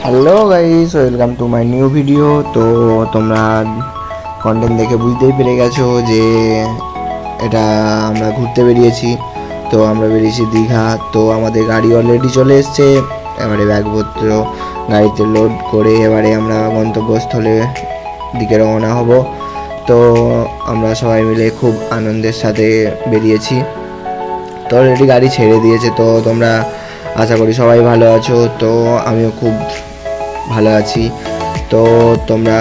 Hello guys, welcome to my new video. তো তোমরা content দেখে বুঝতেই পেরে গেছো যে এটা আমরা ঘুরতে বেরিয়েছি। তো আমরা বেরিয়েছি দীঘা। তো আমাদের গাড়ি অলরেডি চলে এসছে। এবারে ব্যাগপত্র গাড়িতে লোড করে এবারে আমরা গন্তব্যস্থলে দিকে রওনা হব। তো আমরা সবাই মিলে খুব আনন্দের সাথে বেরিয়েছি। তো অলরেডি গাড়ি ছেড়ে দিয়েছে। তো তোমরা আশা করি সবাই ভালো আছো। তো আমিও খুব ভালো আছি। তো তোমরা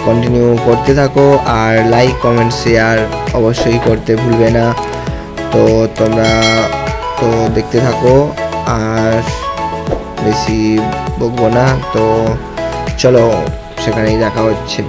কন্টিনিউ করতে থাকো আর লাইক কমেন্ট শেয়ার অবশ্যই করতে ভুলবে না। তো তোমরা তো দেখতে থাকো আর বেশি বকবো না। তো চলো সেখানেই দেখা হচ্ছে।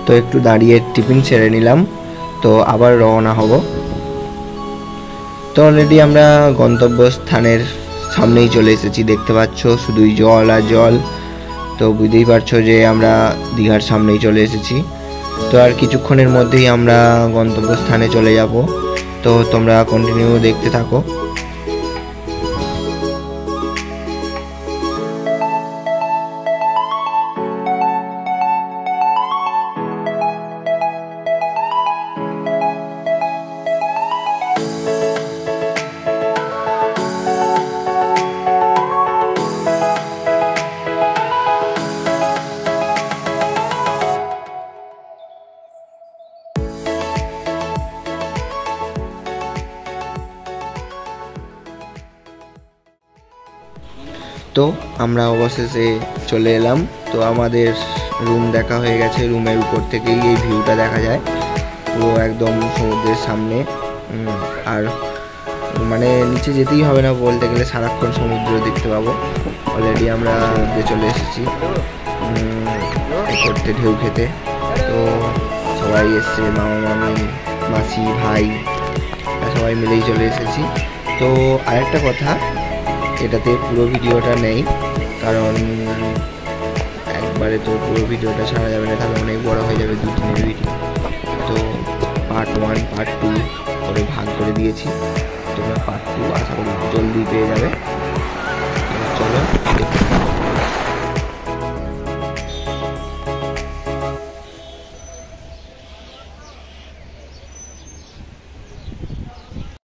তো একটু দাঁড়িয়ে টিফিন সেরে নিলাম। তো আবার রওনা হব। তো অলরেডি আমরা গন্তব্যস্থানের সামনেই চলে এসেছি। দেখতে পাচ্ছ শুধুই জল আর জল। তো বুঝতেই পারছো যে আমরা দীঘার সামনেই চলে এসেছি। তো আর কিছুক্ষণের মধ্যেই আমরা গন্তব্যস্থানে চলে যাব। তো তোমরা কন্টিনিউ দেখতে থাকো। তো আমরা অবশেষে চলে এলাম। তো আমাদের রুম দেখা হয়ে গেছে। রুমের উপর থেকেই এই ভিউটা দেখা যায় পুরো একদম সমুদ্রের সামনে। আর মানে নিচে যেতেই হবে না বলতে গেলে, সারাক্ষণ সমুদ্র দেখতে পাবো। অলরেডি আমরা চলে এসেছি করতে ঢেউ খেতে। তো সবাই এসছে, মামা মামি মাসি ভাই সবাই মিলেই চলে এসেছি। তো আরেকটা কথা, এটাতে পুরো ভিডিওটা নেই, কারণ একবারে তো পুরো ভিডিওটা ছাড়া যাবে না, তাহলে অনেক বড় হয়ে যাবে 2-3 ভিডিও। তো পার্ট 1 পার্ট 2 করে ভাগ করে দিয়েছি। তোমরা পার্ট 2 আশা করি জলদি পেয়ে যাবে। চলো।